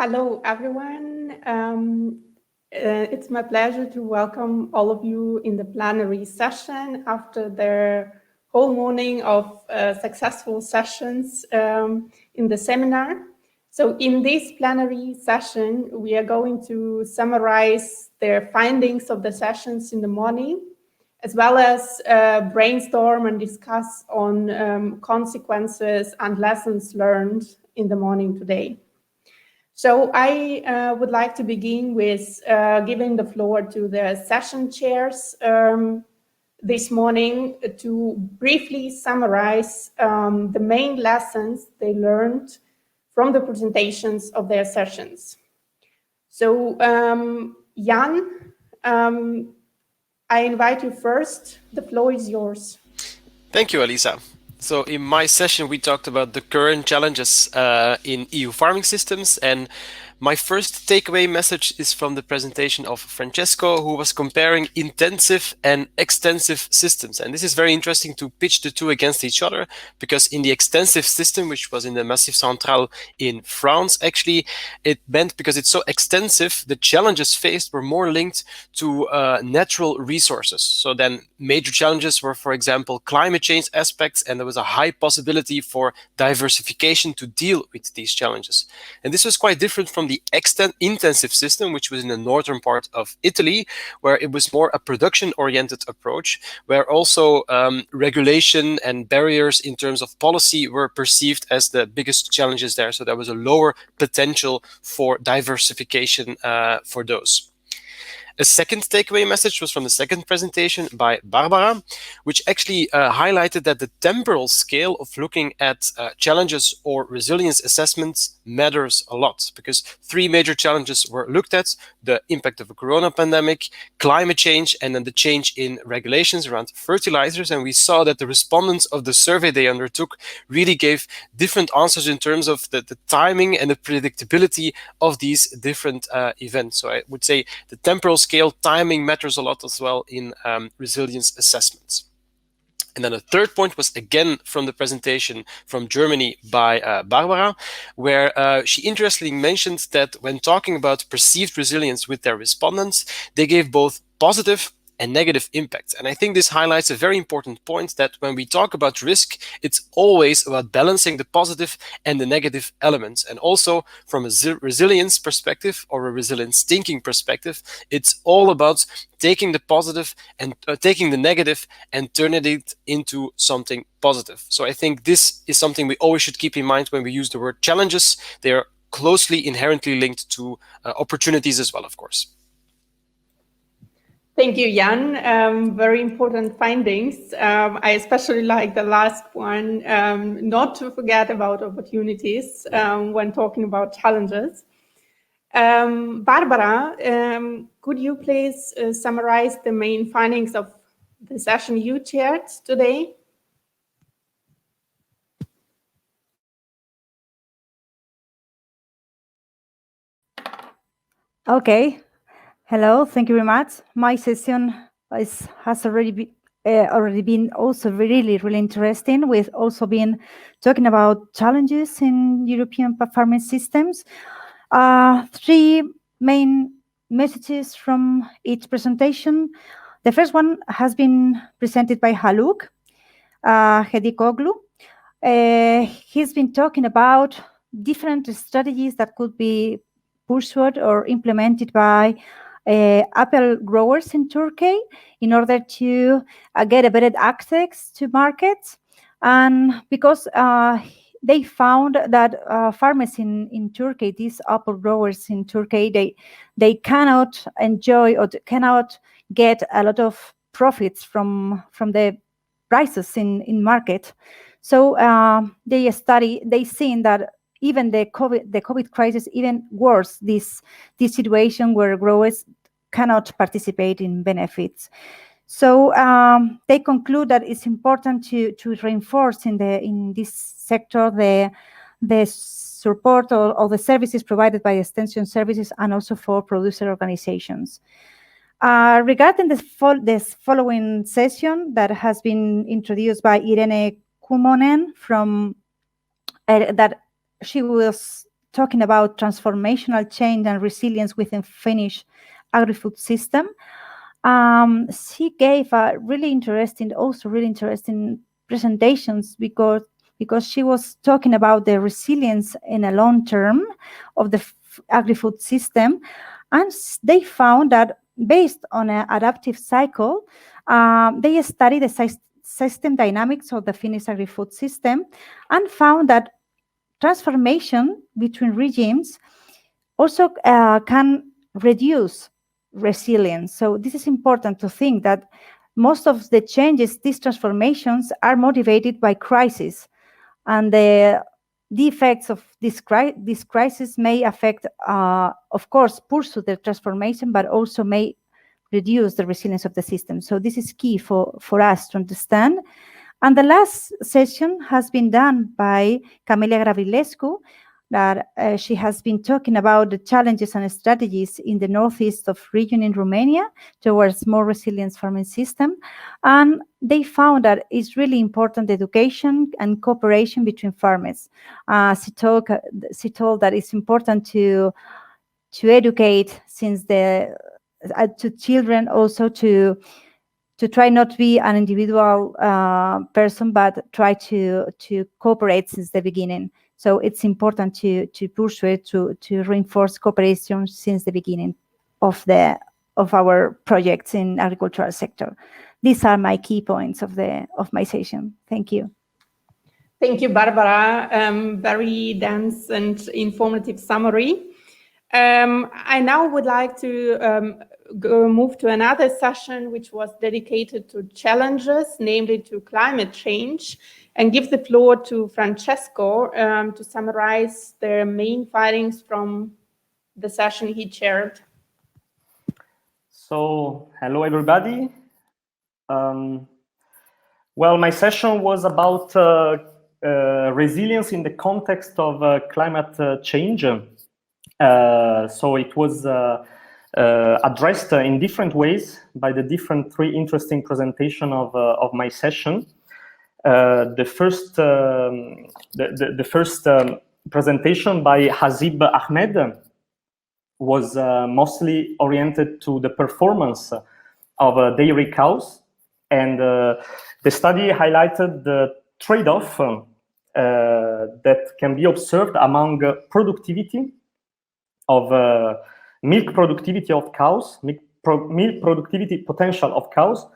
Hello, everyone. It's my pleasure to welcome all of you in the plenary session after the whole morning of successful sessions in the seminar. So in this plenary session, we are going to summarize the findings of the sessions in the morning, as well as brainstorm and discuss on consequences and lessons learned in the morning today. So I would like to begin with giving the floor to the session chairs this morning to briefly summarize the main lessons they learned from the presentations of their sessions. So Jan, I invite you first. The floor is yours. Thank you, Elisa. So in my session, we talked about the current challenges in EU farming systems, and my first takeaway message is from the presentation of Francesco, who was comparing intensive and extensive systems. And this is very interesting to pitch the two against each other, because in the extensive system, which was in the Massif Central in France, actually, it meant because it's so extensive, the challenges faced were more linked to natural resources. So then major challenges were, for example, climate change aspects, and there was a high possibility for diversification to deal with these challenges. And this was quite different from the intensive system, which was in the northern part of Italy, where it was more a production-oriented approach, where also regulation and barriers in terms of policy were perceived as the biggest challenges there. So there was a lower potential for diversification for those. A second takeaway message was from the second presentation by Barbara, which actually highlighted that the temporal scale of looking at challenges or resilience assessments matters a lot, because three major challenges were looked at: the impact of the corona pandemic, climate change, and then the change in regulations around fertilizers. And we saw that the respondents of the survey they undertook really gave different answers in terms of the timing and the predictability of these different events. So I would say the temporal scale timing matters a lot as well in resilience assessments. And then the third point was again from the presentation from Germany by Barbara, where she interestingly mentioned that when talking about perceived resilience with their respondents, they gave both positive and negative impacts. And I think this highlights a very important point, that when we talk about risk, it's always about balancing the positive and the negative elements. And also from a resilience perspective or a resilience thinking perspective, it's all about taking the positive and taking the negative and turning it into something positive. So I think this is something we always should keep in mind when we use the word challenges. They are closely inherently linked to opportunities as well, of course. Thank you, Jan. Very important findings. I especially like the last one, not to forget about opportunities when talking about challenges. Barbara, could you please summarize the main findings of the session you chaired today? Okay. Hello, thank you very much. My session has already been also really interesting. We've also been talking about challenges in European farming systems. Three main messages from each presentation. The first one has been presented by Haluk Hedikoglu. He's been talking about different strategies that could be pursued or implemented by apple growers in Turkey in order to get a better access to markets. And because they found that farmers in Turkey, these apple growers in Turkey, they cannot enjoy or cannot get a lot of profits from the prices in market. So they seen that even the COVID crisis even worse this situation where growers cannot participate in benefits. So they conclude that it's important to reinforce in this sector the support or the services provided by extension services and also for producer organizations. Regarding this following session that has been introduced by Irene Kumonen from that she was talking about transformational change and resilience within Finnish agri-food system. She gave a really interesting presentations because she was talking about the resilience in a long term of the agri-food system, and they found that based on an adaptive cycle, they studied the system dynamics of the Finnish agri-food system and found that transformation between regimes also can reduce resilience. So this is important to think that most of the changes, these transformations, are motivated by crisis, and the effects of this crisis may affect, of course, pursue the transformation, but also may reduce the resilience of the system. So this is key for us to understand. And the last session has been done by Camelia Gravrilescu, that she has been talking about the challenges and strategies in the northeast of region in Romania towards more resilient farming system. And they found that it's really important education and cooperation between farmers. She told that it's important to educate since to children, also to try not to be an individual person, but try to cooperate since the beginning. So it's important to pursue it, to reinforce cooperation since the beginning of our projects in agricultural sector. These are my key points of my session. Thank you. Thank you, Barbara. Very dense and informative summary. I now would like to move to another session which was dedicated to challenges, namely to climate change, and give the floor to Francesco to summarize the main findings from the session he chaired. So, hello everybody. Well, my session was about resilience in the context of climate change. So it was addressed in different ways by the three interesting presentations of my session. The first presentation by Hazib Ahmed was mostly oriented to the performance of dairy cows, and the study highlighted the trade-off that can be observed among productivity of milk productivity of cows, milk productivity potential of cows,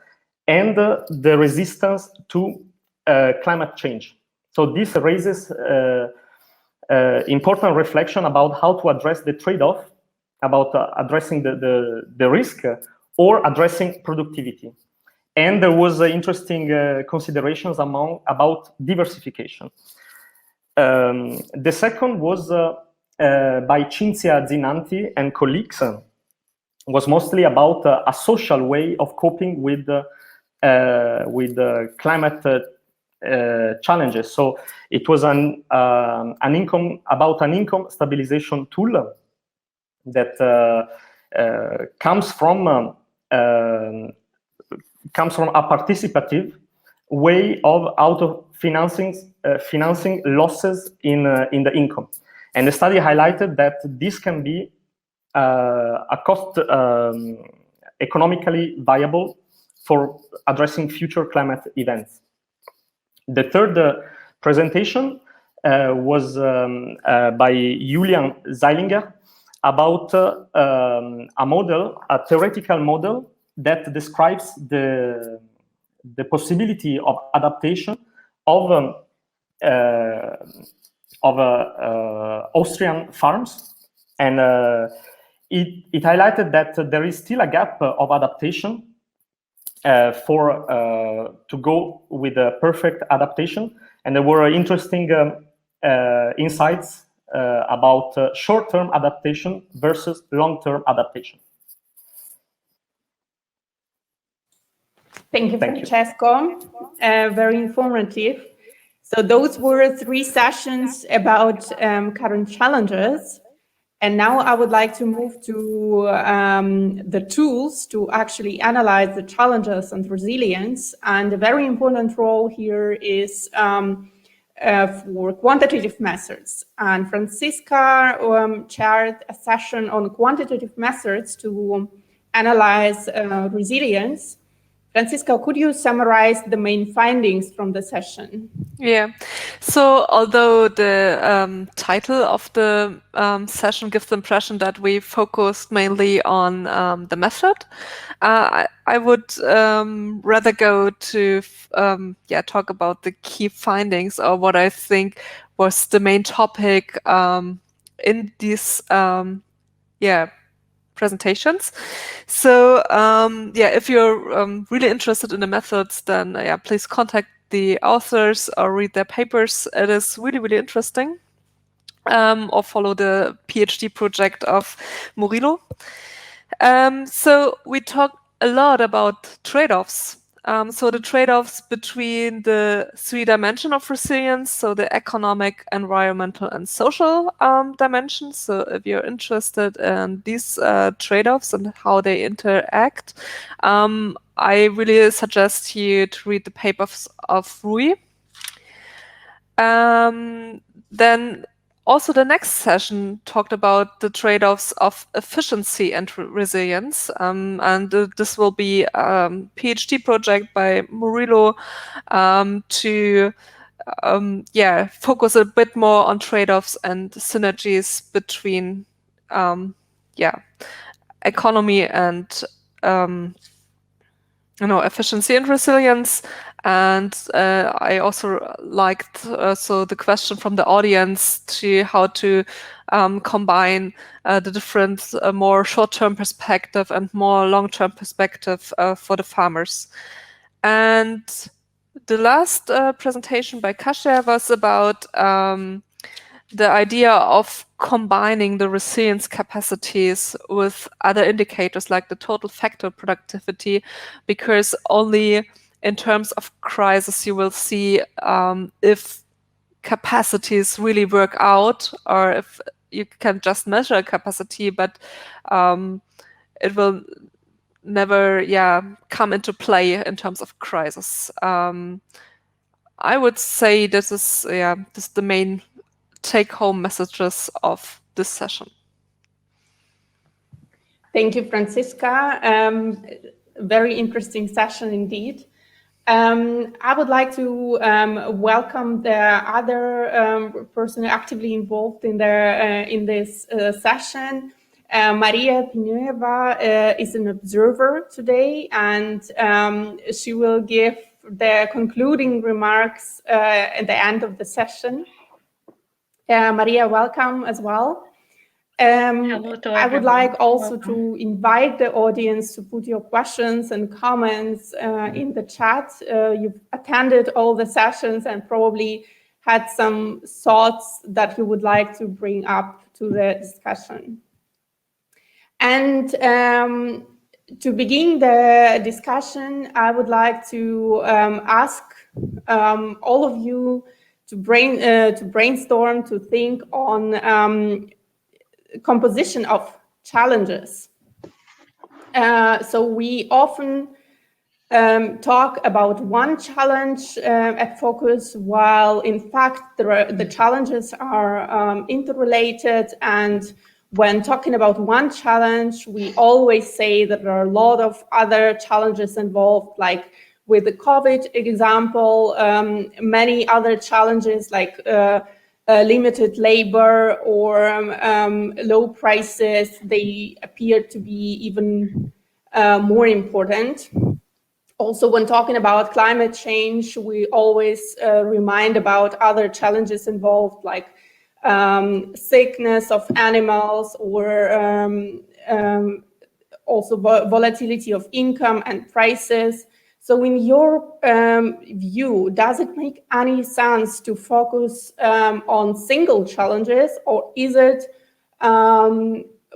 and the resistance to climate change. So this raises important reflection about how to address the trade-off, about addressing the risk or addressing productivity. And there was interesting considerations about diversification. The second was by Cinzia Zinanti and colleagues, was mostly about a social way of coping with climate challenges. So it was an income stabilization tool that comes from a participative way of financing losses in the income. And the study highlighted that this can be a cost economically viable for addressing future climate events. The third presentation was by Julian Zeilinger about a model, a theoretical model that describes the possibility of adaptation of Austrian farms, and it highlighted that there is still a gap of adaptation to go with a perfect adaptation, and there were interesting insights about short-term adaptation versus long-term adaptation. Thank you, Francesco. Very informative. So those were 3 sessions about current challenges. And now I would like to move to the tools to actually analyze the challenges and resilience. And a very important role here is for quantitative methods. And Francisca chaired a session on quantitative methods to analyze resilience. Francisca, could you summarize the main findings from the session? Yeah. So although the title of the session gives the impression that we focused mainly on the method, I would rather go to talk about the key findings, or what I think was the main topic in these presentations. So if you're really interested in the methods, then please contact the authors or read their papers. It is really, really interesting. Or follow the PhD project of Murillo. So we talked a lot about trade-offs. So the trade-offs between the 3 dimensions of resilience, so the economic, environmental, and social dimensions. So if you're interested in these trade-offs and how they interact, I really suggest you to read the papers of Rui. Then also the next session talked about the trade-offs of efficiency and resilience. And this will be a PhD project by Murillo to focus a bit more on trade-offs and synergies between economy and efficiency and resilience. And I also liked the question from the audience to how to combine the different more short-term perspective and more long-term perspective for the farmers. And the last presentation by Kasia was about the idea of combining the resilience capacities with other indicators like the total factor productivity, because only in terms of crisis you will see if capacities really work out, or if you can just measure capacity, but it will never come into play in terms of crisis. I would say this is the main take-home messages of this session. Thank you, Francisca. Very interesting session indeed. I would like to welcome the other person actively involved in this session. Maria Pinueva is an observer today, and she will give the concluding remarks at the end of the session. Maria, welcome as well. Hello to everyone. I would like also to invite the audience to put your questions and comments in the chat. You've attended all the sessions and probably had some thoughts that you would like to bring up to the discussion. And to begin the discussion, I would like to ask all of you to brainstorm, to think on composition of challenges. So we often talk about one challenge at Focus, while in fact the challenges are interrelated. And when talking about one challenge, we always say that there are a lot of other challenges involved, like with the COVID example, many other challenges like limited labor or low prices, they appear to be even more important. Also, when talking about climate change, we always remind about other challenges involved, like sickness of animals, or also volatility of income and prices. So in your view, does it make any sense to focus on single challenges, or is it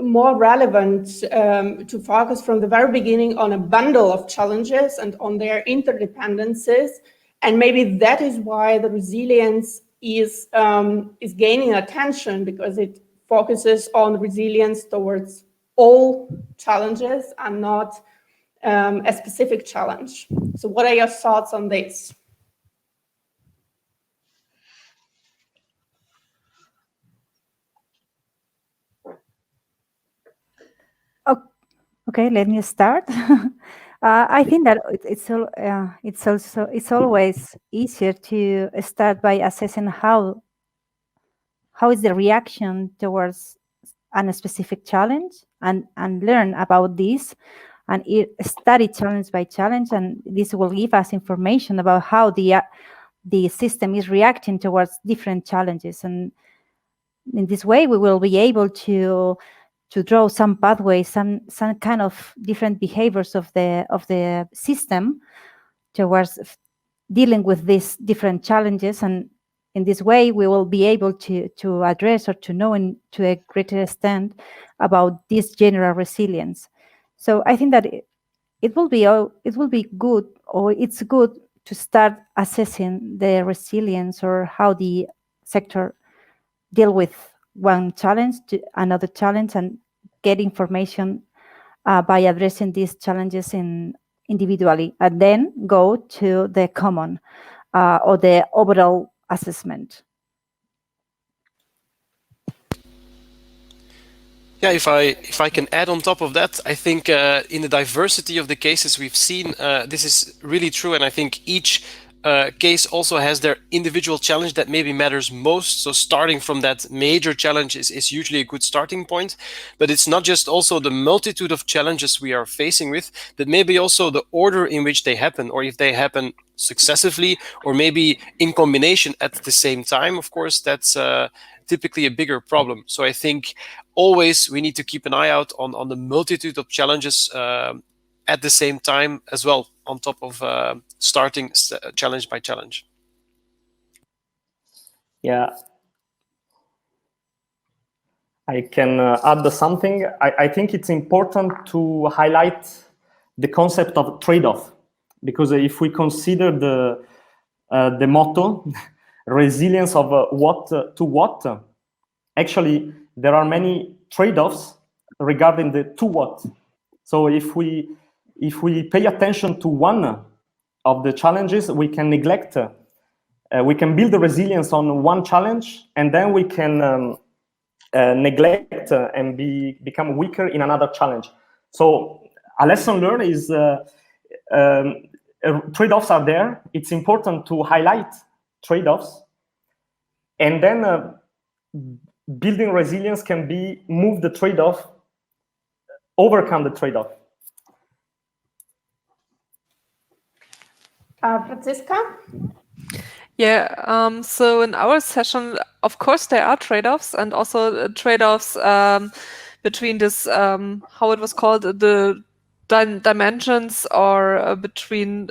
more relevant to focus from the very beginning on a bundle of challenges and on their interdependencies? And maybe that is why the resilience is gaining attention, because it focuses on resilience towards all challenges and not a specific challenge. So what are your thoughts on this? Okay, let me start. I think that it's always easier to start by assessing how is the reaction towards a specific challenge and learn about this and study challenge by challenge, and this will give us information about how the system is reacting towards different challenges, and in this way we will be able to draw some pathways, some kind of different behaviors of the system towards dealing with these different challenges, and in this way we will be able to address or to know to a greater extent about this general resilience. So I think that it will be good, or it's good to start assessing the resilience or how the sector deal with one challenge to another challenge and get information by addressing these challenges individually, and then go to the common or the overall assessment. Yeah, if I can add on top of that, I think in the diversity of the cases we've seen, this is really true, and I think each case also has their individual challenge that maybe matters most. So starting from that major challenge is usually a good starting point, but it's not just also the multitude of challenges we are facing with, but maybe also the order in which they happen, or if they happen successively, or maybe in combination at the same time. Of course, that's typically a bigger problem. So I think always we need to keep an eye out on the multitude of challenges at the same time as well, on top of starting challenge by challenge. Yeah, I can add something. I think it's important to highlight the concept of trade-off, because if we consider the motto, resilience of what to what, actually there are many trade-offs regarding the to what. So if we pay attention to one of the challenges, we can neglect. We can build the resilience on one challenge, and then we can neglect and become weaker in another challenge. So a lesson learned is trade-offs are there. It's important to highlight trade-offs, and then building resilience can be move the trade-off, overcome the trade-off. Franziska? Yeah, so in our session, of course, there are trade-offs, and also trade-offs between this, how it was called, the dimensions, or between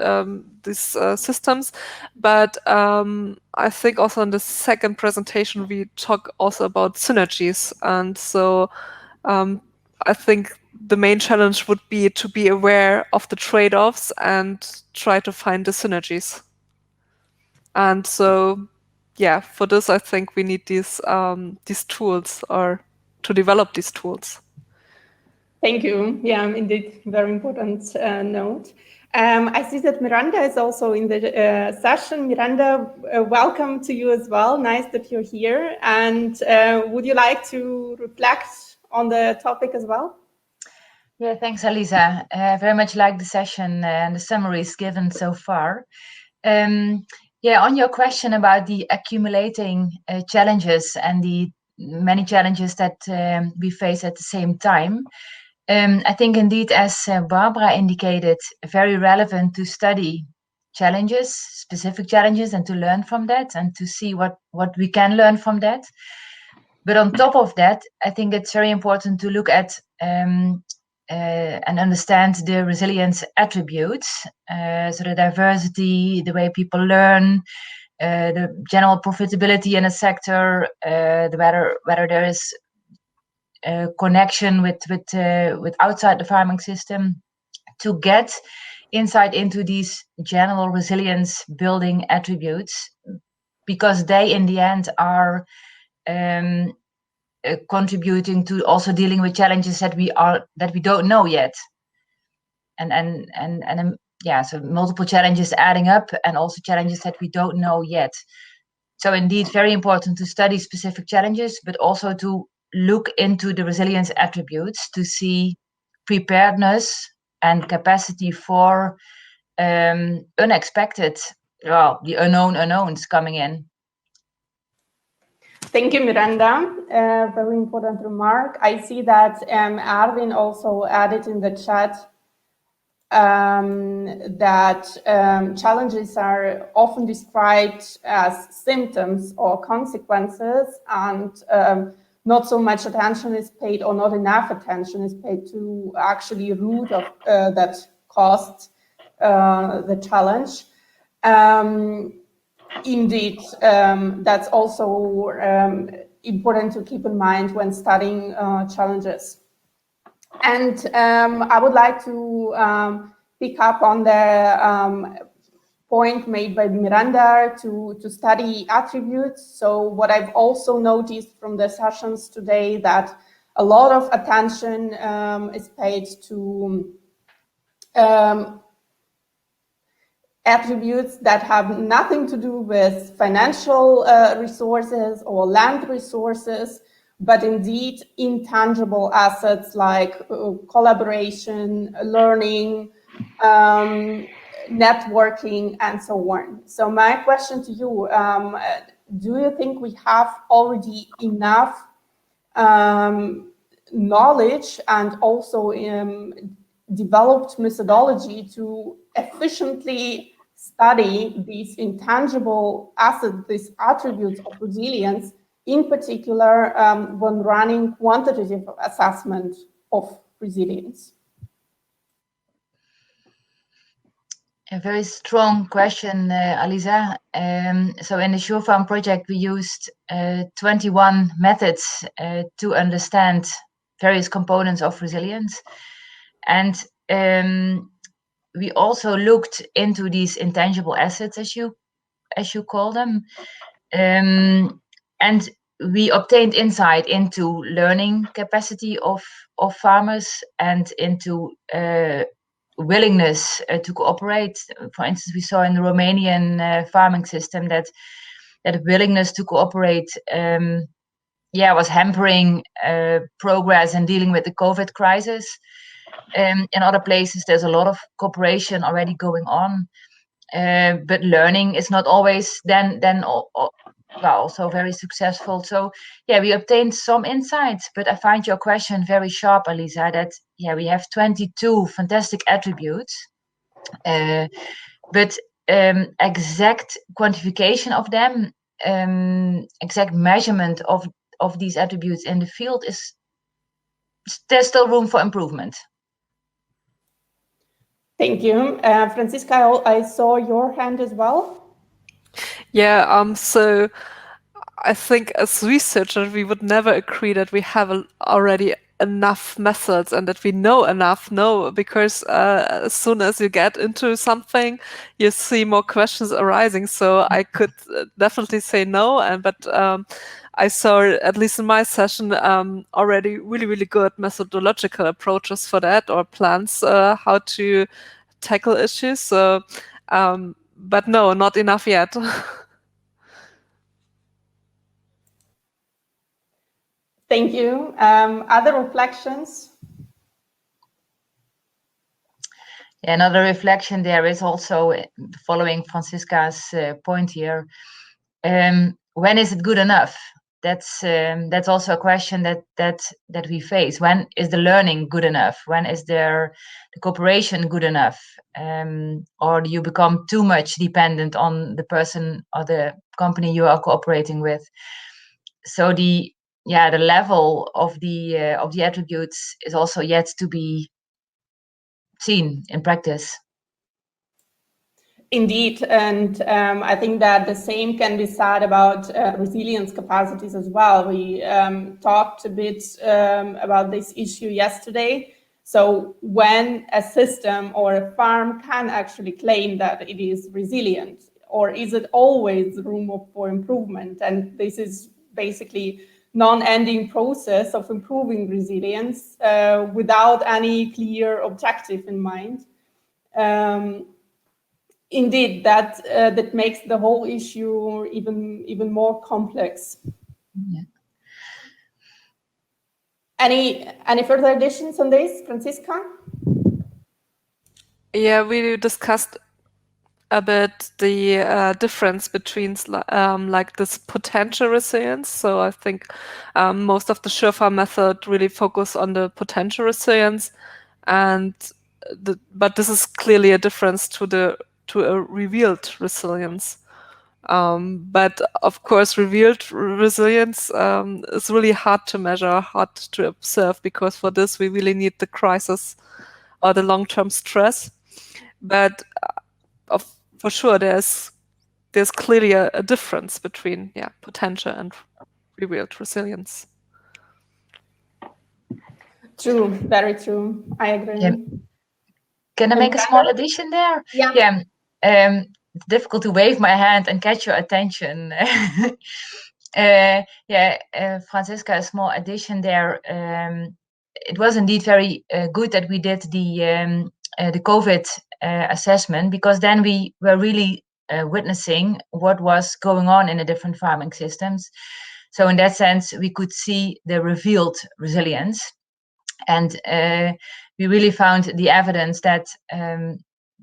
these systems. But I think also in the second presentation, we talk also about synergies. And so I think the main challenge would be to be aware of the trade-offs and try to find the synergies. And so, yeah, for this, I think we need these tools, or to develop these tools. Thank you. Yeah, indeed, very important note. I see that Miranda is also in the session. Miranda, welcome to you as well. Nice that you're here. And would you like to reflect on the topic as well? Yeah, thanks, Elisa. Very much like the session and the summaries given so far. Yeah, on your question about the accumulating challenges and the many challenges that we face at the same time, I think indeed, as Barbara indicated, very relevant to study challenges, specific challenges, and to learn from that and to see what we can learn from that. But on top of that, I think it's very important to look at and understand the resilience attributes, so the diversity, the way people learn, the general profitability in a sector, whether there is a connection with outside the farming system, to get insight into these general resilience building attributes, because they in the end are contributing to also dealing with challenges that we don't know yet, and yeah, so multiple challenges adding up, and also challenges that we don't know yet. So indeed, very important to study specific challenges, but also to look into the resilience attributes to see preparedness and capacity for unexpected, well, the unknown unknowns coming in. Thank you, Miranda. Very important remark. I see that Arvin also added in the chat that challenges are often described as symptoms or consequences, and not so much attention is paid, or not enough attention is paid to actually root of that caused the challenge. Indeed, that's also important to keep in mind when studying challenges. And I would like to pick up on the point made by Miranda to study attributes. So what I've also noticed from the sessions today, that a lot of attention is paid to attributes that have nothing to do with financial resources or land resources, but indeed intangible assets like collaboration, learning, networking, and so on. So my question to you, do you think we have already enough knowledge and also developed methodology to efficiently study these intangible assets, these attributes of resilience, in particular when running quantitative assessment of resilience? A very strong question, Alisa. So in the SureFarm project, we used 21 methods to understand various components of resilience. And we also looked into these intangible assets, as you call them. And we obtained insight into learning capacity of farmers and into willingness to cooperate. For instance, we saw in the Romanian farming system that willingness to cooperate was hampering progress in dealing with the COVID crisis. In other places, there's a lot of cooperation already going on, but learning is not always also very successful. So we obtained some insights, but I find your question very sharp, Alisa, that we have 22 fantastic attributes, but exact quantification of them, exact measurement of these attributes in the field there's still room for improvement. Thank you. Franziska, I saw your hand as well. Yeah, so I think as researchers, we would never agree that we have already enough methods and that we know enough. No, because as soon as you get into something, you see more questions arising. So I could definitely say no, but I saw, at least in my session, already really, really good methodological approaches for that, or plans how to tackle issues. So, but no, not enough yet. Thank you. Other reflections? Another reflection there is also, following Franziska's point here, when is it good enough? That's also a question that we face. When is the learning good enough? When is the cooperation good enough? Or do you become too much dependent on the person or the company you are cooperating with? So the level of the attributes is also yet to be seen in practice. Indeed, and I think that the same can be said about resilience capacities as well. We talked a bit about this issue yesterday. So when a system or a farm can actually claim that it is resilient, or is it always room for improvement? And this is basically non-ending process of improving resilience without any clear objective in mind. Indeed, that makes the whole issue even more complex. Yeah. Any further additions on this, Franziska? Yeah, we discussed a bit the difference between like this potential resilience. So I think most of the Surefire method really focus on the potential resilience, and but this is clearly a difference to a revealed resilience. But of course, revealed resilience is really hard to measure, hard to observe, because for this we really need the crisis or the long-term stress. But for sure, there's clearly a difference between potential and revealed resilience. True, very true. I agree. Yeah. Can I make a small addition there? Yeah. It's difficult to wave my hand and catch your attention. Franziska, a small addition there. It was indeed very good that we did the COVID assessment, because then we were really witnessing what was going on in the different farming systems. So in that sense, we could see the revealed resilience. And we really found the evidence that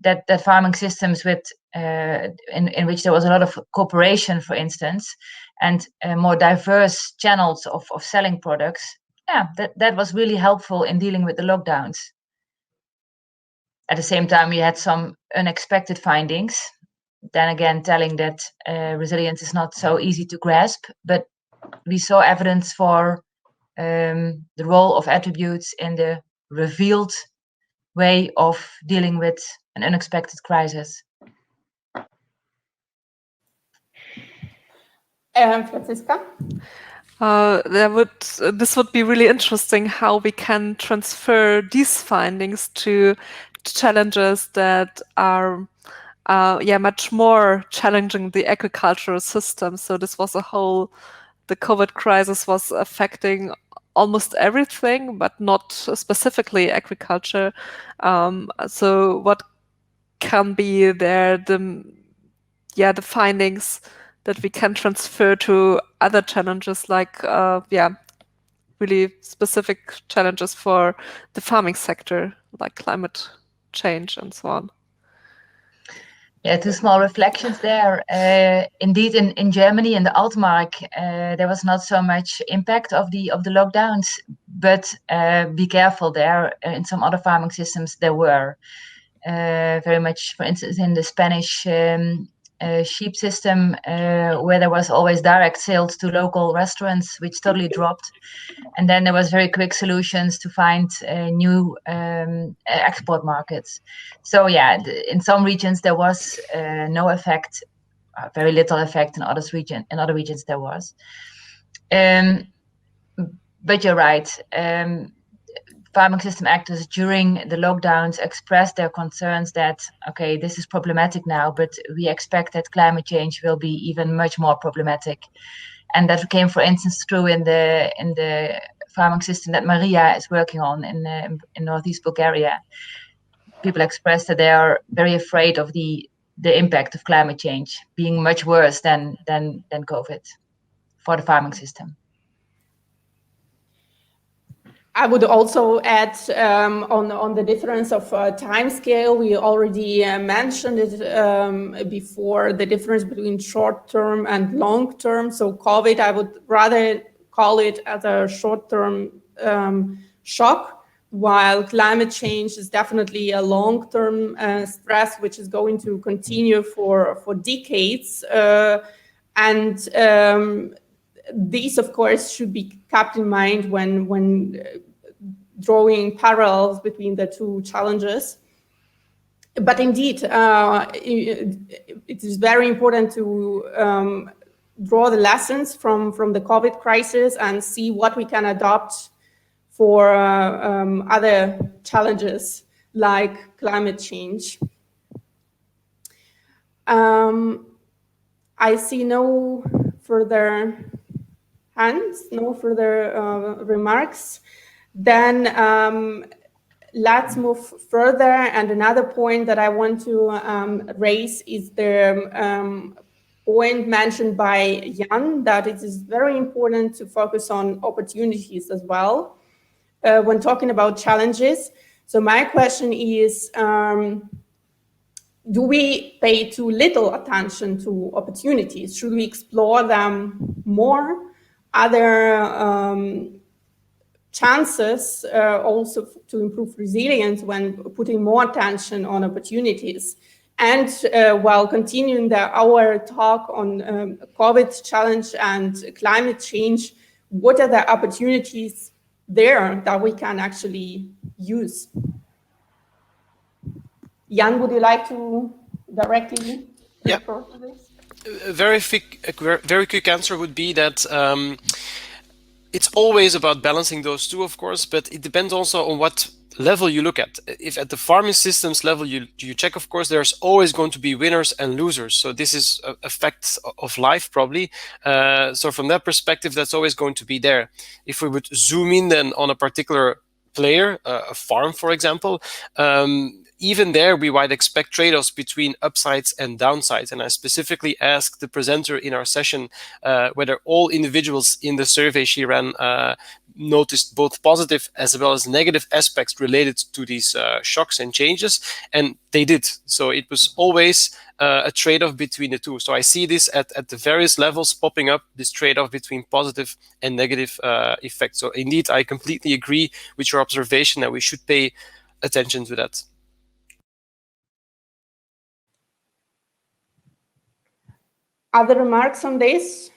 that farming systems with in which there was a lot of cooperation, for instance, and more diverse channels of selling products, that was really helpful in dealing with the lockdowns. At the same time, we had some unexpected findings, then again telling that resilience is not so easy to grasp, but we saw evidence for the role of attributes in the revealed way of dealing with an unexpected crisis. Franziska? This would be really interesting, how we can transfer these findings to challenges that are much more challenging the agricultural system. So this was the COVID crisis was affecting almost everything, but not specifically agriculture. So what can be there the findings that we can transfer to other challenges, like really specific challenges for the farming sector, like climate change and so on. Yeah, two small reflections there. Indeed, in Germany, in the Altmark, there was not so much impact of the lockdowns, but be careful there. In some other farming systems, there were very much, for instance, in the Spanish sheep system, where there was always direct sales to local restaurants, which totally dropped. And then there was very quick solutions to find new export markets. So yeah, in some regions there was no effect, very little effect. In other regions there was. But you're right. Farming system actors during the lockdowns expressed their concerns that, okay, this is problematic now, but we expect that climate change will be even much more problematic. And that came, for instance, true in the farming system that Maria is working on in northeast Bulgaria. People expressed that they are very afraid of the impact of climate change being much worse than COVID for the farming system. I would also add on the difference of time scale. We already mentioned it before, the difference between short-term and long-term. So COVID, I would rather call it as a short-term shock, while climate change is definitely a long-term stress, which is going to continue for decades. These, of course, should be kept in mind when drawing parallels between the two challenges. But indeed, it is very important to draw the lessons from the COVID crisis and see what we can adopt for other challenges like climate change. I see no further hands, no further remarks. Then let's move further. And another point that I want to raise is the point mentioned by Jan, that it is very important to focus on opportunities as well. when talking about challenges. So my question is, do we pay too little attention to opportunities? Should we explore them more? Are there chances also to improve resilience when putting more attention on opportunities? And while continuing our talk on COVID challenge and climate change, what are the opportunities there that we can actually use? Jan, would you like to directly refer to this? A very quick answer would be that it's always about balancing those two, of course, but it depends also on what level you look at. If at the farming systems level you check, of course, there's always going to be winners and losers. So this is a fact of life, probably. So from that perspective, that's always going to be there. If we would zoom in then on a particular player, a farm, for example, even there, we might expect trade-offs between upsides and downsides. And I specifically asked the presenter in our session whether all individuals in the survey she ran noticed both positive as well as negative aspects related to these shocks and changes, and they did. So it was always a trade-off between the two. So I see this at the various levels popping up, this trade-off between positive and negative effects. So indeed, I completely agree with your observation that we should pay attention to that. Other remarks on this?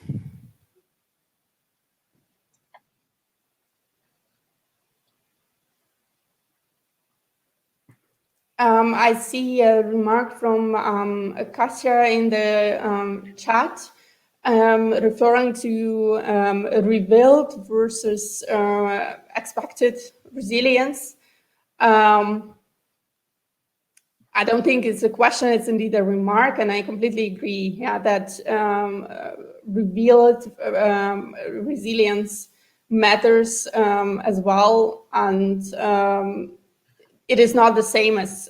I see a remark from Kasia in the chat referring to rebuild versus expected resilience. I don't think it's a question, it's indeed a remark, and I completely agree, that rebuild resilience matters as well, and it is not the same as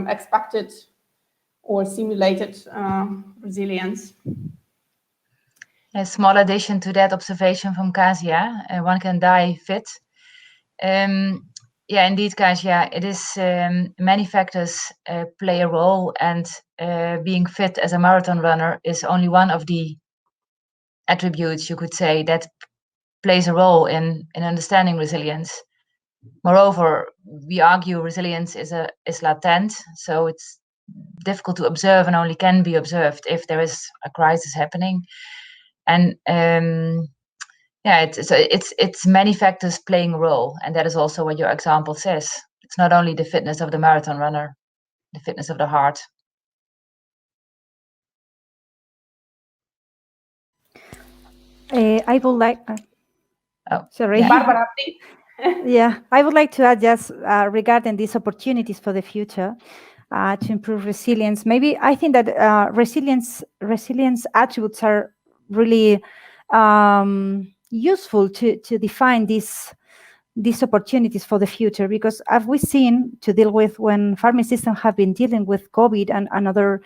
expected or simulated resilience. A small addition to that observation from Kasia, one can die fit. Yeah, indeed, Kasia, it is many factors play a role, and being fit as a marathon runner is only one of the attributes, you could say, that plays a role in understanding resilience. Moreover, we argue resilience is latent, so it's difficult to observe and only can be observed if there is a crisis happening. And yeah, it's many factors playing a role, and that is also what your example says. It's not only the fitness of the marathon runner, the fitness of the heart. I would like. Sorry, yeah. Barbara, please. Yeah, I would like to add just regarding these opportunities for the future to improve resilience. Maybe I think that resilience attributes are really useful to define these opportunities for the future, because as we've seen to deal with when farming systems have been dealing with COVID and another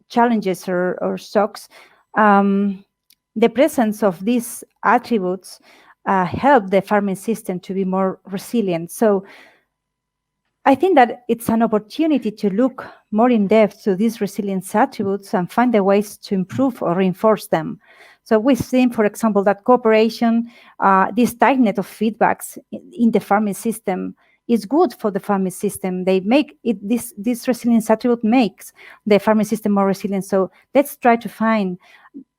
challenges or shocks, the presence of these attributes help the farming system to be more resilient. So I think that it's an opportunity to look more in depth to these resilience attributes and find the ways to improve or reinforce them. So we've seen, for example, that cooperation, this tight net of feedbacks in the farming system is good for the farming system. They make it, this resilience attribute makes the farming system more resilient. So let's try to find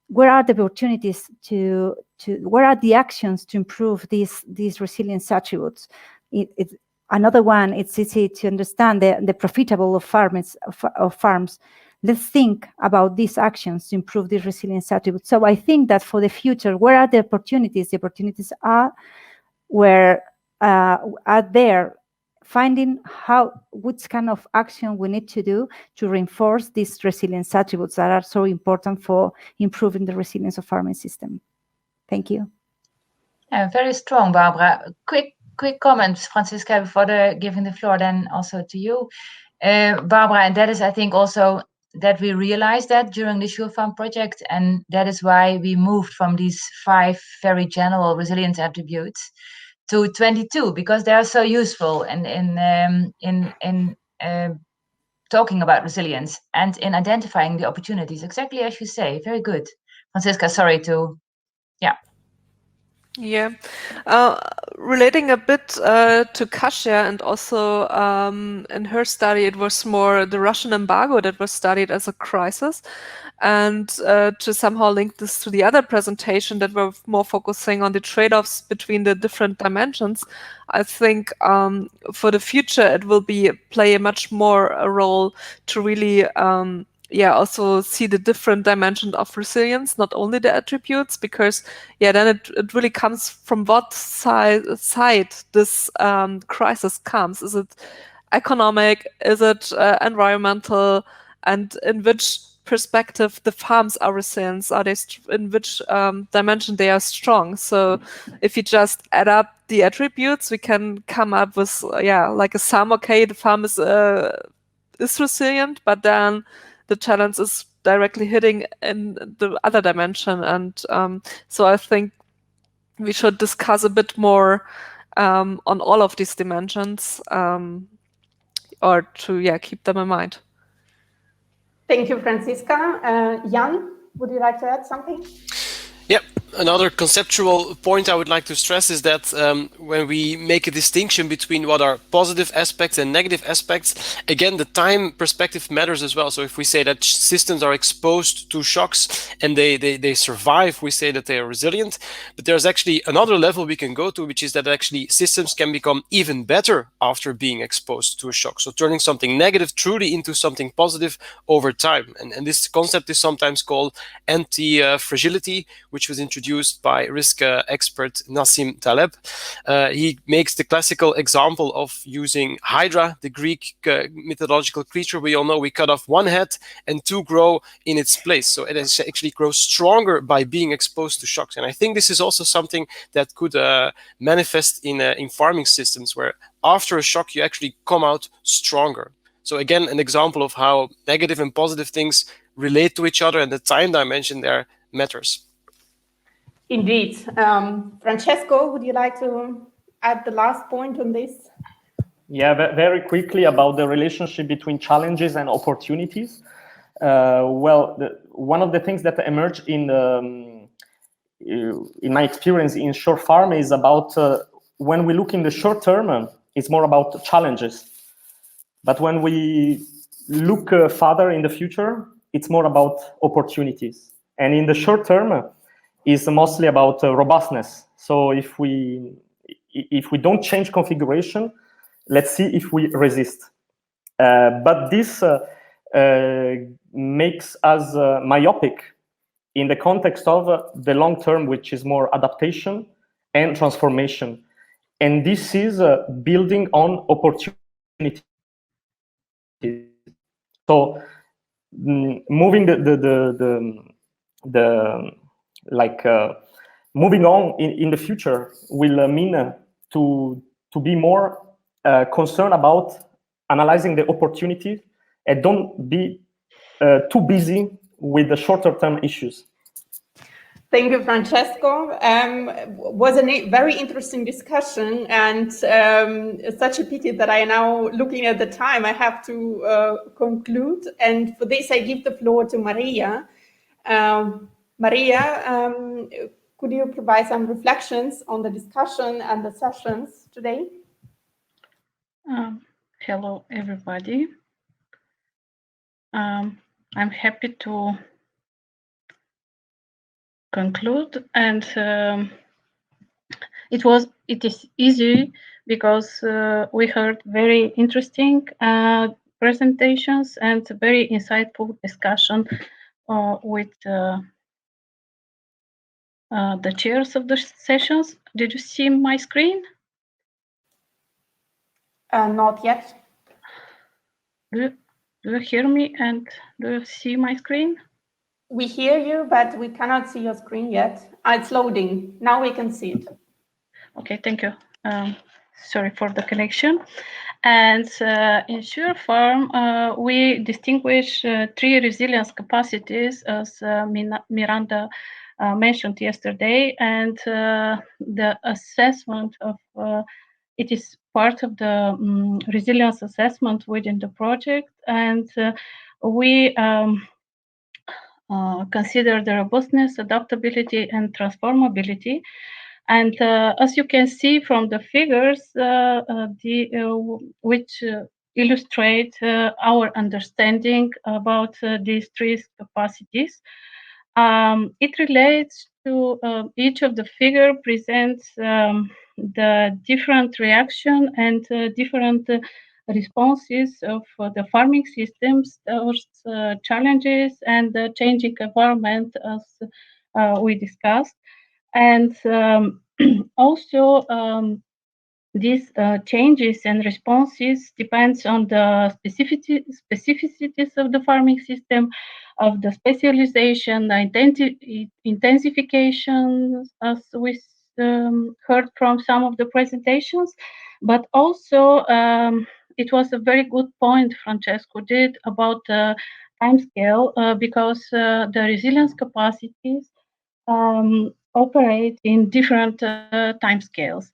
where are the opportunities where are the actions to improve these resilience attributes. Another one, it's easy to understand the profitable of farms. Let's think about these actions to improve these resilience attributes. So I think that for the future, where are the opportunities? The opportunities are where are there, finding which kind of action we need to do to reinforce these resilience attributes that are so important for improving the resilience of farming system. Thank you. Yeah, very strong, Barbara. Quick comments, Francisca, before giving the floor then also to you. Barbara, and that is, I think, also that we realized that during the Sure Farm project, and that is why we moved from these 5 very general resilience attributes to 22, because they are so useful in talking about resilience and in identifying the opportunities, exactly as you say. Very good. Franziska, sorry to, yeah. Yeah, relating a bit to Kasia, and also in her study, it was more the Russian embargo that was studied as a crisis. And to somehow link this to the other presentation that were more focusing on the trade-offs between the different dimensions, I think for the future it will play a much more a role to really also see the different dimensions of resilience, not only the attributes, because then it really comes from what side this crisis comes. Is it economic? Is it environmental? And in which perspective the farms are resilient? Are they in which dimension they are strong? So if you just add up the attributes, we can come up with like a sum. Okay, the farm is resilient, but then the challenge is directly hitting in the other dimension. And so I think we should discuss a bit more on all of these dimensions, or to keep them in mind. Thank you, Franziska. Jan, would you like to add something? Yep. Another conceptual point I would like to stress is that when we make a distinction between what are positive aspects and negative aspects, again, the time perspective matters as well. So if we say that systems are exposed to shocks and they survive, we say that they are resilient. But there's actually another level we can go to, which is that actually systems can become even better after being exposed to a shock. So turning something negative truly into something positive over time. And this concept is sometimes called anti-fragility, which was introduced by risk expert Nassim Taleb. He makes the classical example of using Hydra, the Greek mythological creature. We all know we cut off one head and two grow in its place. So it actually grows stronger by being exposed to shocks. And I think this is also something that could manifest in farming systems, where after a shock, you actually come out stronger. So again, an example of how negative and positive things relate to each other, and the time dimension there matters. Indeed. Francesco, would you like to add the last point on this? Yeah, very quickly about the relationship between challenges and opportunities. One of the things that emerged in my experience in short farm is about when we look in the short term, it's more about challenges. But when we look further in the future, it's more about opportunities. And in the short term, it's mostly about robustness. So if we don't change configuration, let's see if we resist. But this makes us myopic in the context of the long term, which is more adaptation and transformation. And this is building on opportunity. So moving moving on in the future will mean to be more concerned about analyzing the opportunity and don't be too busy with the shorter term issues. Thank you, Francesco. Was a very interesting discussion, and such a pity that I now, looking at the time, I have to conclude. And for this, I give the floor to Maria. Maria, could you provide some reflections on the discussion and the sessions today? Hello, everybody. I'm happy to conclude, and it is easy because we heard very interesting presentations and very insightful discussion with the chairs of the sessions. Did you see my screen? Not yet. Do you hear me, and do you see my screen? We hear you, but we cannot see your screen yet. It's loading. Now we can see it. Okay, thank you. Sorry for the connection. And in Sure Farm, we distinguish three resilience capacities, as Miranda mentioned yesterday, and the assessment of it is part of the resilience assessment within the project, and we consider the robustness, adaptability, and transformability. And as you can see from the figures, which illustrate our understanding about these three capacities, it relates to each of the figure presents the different reaction and different responses of the farming systems towards challenges and the changing environment, as we discussed. And also these changes and responses depends on the specificities of the farming system, of the specialization, the intensification, as we heard from some of the presentations, but also it was a very good point Francesco did about the time scale, because the resilience capacities operate in different time scales.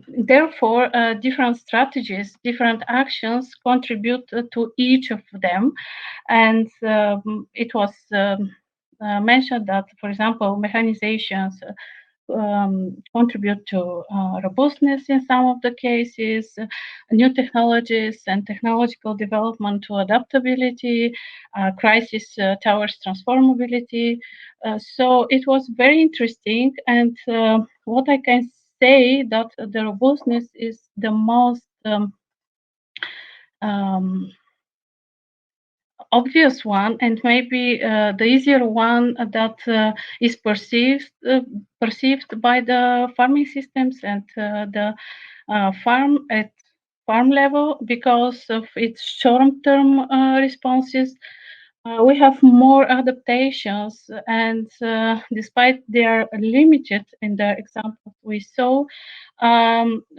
Therefore, different strategies, different actions contribute to each of them. And it was mentioned that, for example, mechanizations contribute to robustness in some of the cases, new technologies and technological development to adaptability, crisis towards transformability. So it was very interesting, and what I can say that the robustness is the most obvious one, and maybe the easier one that is perceived by the farming systems and the farm level, because of its short-term responses. We have more adaptations, and despite they are limited in the example we saw,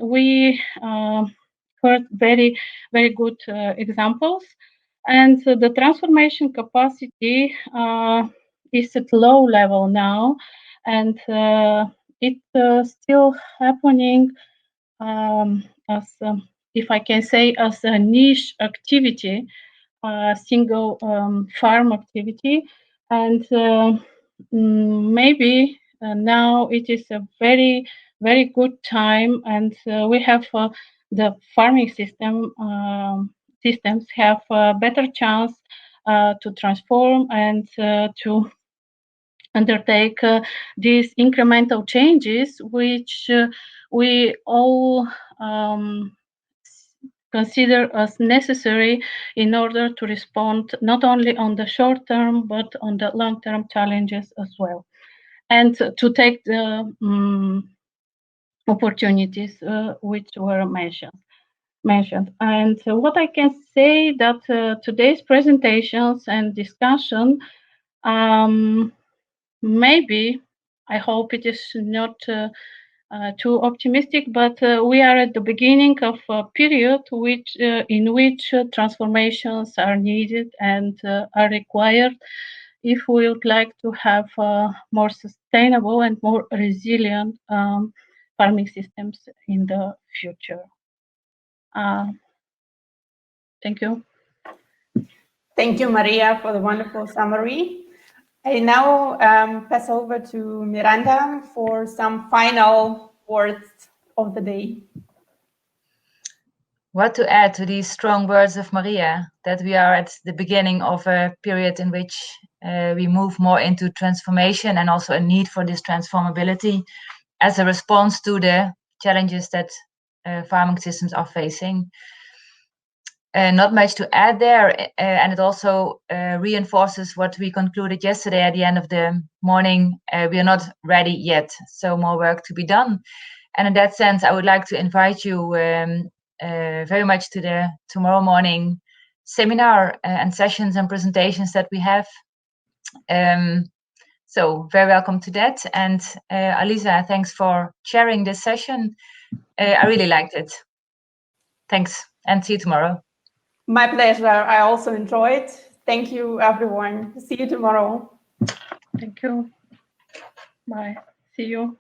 we heard very, very good examples. And the transformation capacity is at low level now, and it's still happening as, if I can say, as a niche activity, single farm activity. And maybe now it is a very, very good time, and we have the farming systems have a better chance to transform and to undertake these incremental changes, which we all consider as necessary in order to respond not only on the short term, but on the long-term challenges as well, and to take the opportunities which were mentioned. And what I can say that today's presentations and discussion, maybe, I hope it is not too optimistic, but we are at the beginning of a period in which transformations are needed and are required if we would like to have more sustainable and more resilient farming systems in the future. Thank you. Thank you, Maria, for the wonderful summary. I now pass over to Miranda for some final words of the day. What to add to these strong words of Maria, that we are at the beginning of a period in which we move more into transformation, and also a need for this transformability as a response to the challenges that farming systems are facing. Not much to add there, and it also reinforces what we concluded yesterday at the end of the morning. We are not ready yet, so more work to be done. And in that sense, I would like to invite you very much to the tomorrow morning seminar and sessions and presentations that we have. So very welcome to that. And Alisa, thanks for sharing this session. I really liked it. Thanks, and see you tomorrow. My pleasure. I also enjoyed. Thank you, everyone. See you tomorrow. Thank you. Bye. See you.